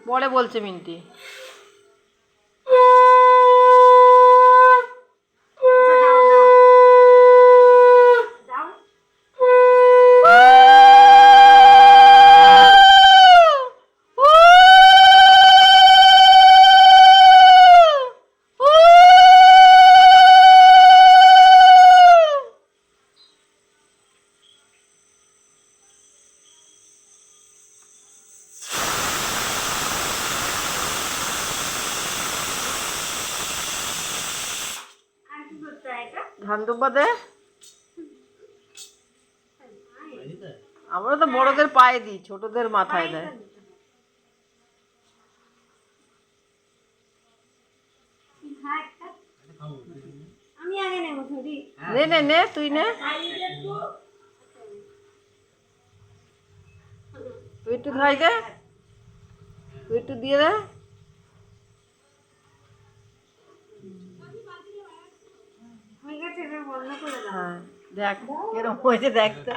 পরে বলছে মিন্টি। ধান দুব্বা দে। আমরা তো বড়দের পায়ে দিই, ছোটদের মাথায় দেয়। নে নে নে, তুই নে, তুই একটু ধাই দে, তুই একটু দিয়ে দে। হ্যাঁ দেখ কিরম হয়েছে, দেখ তো।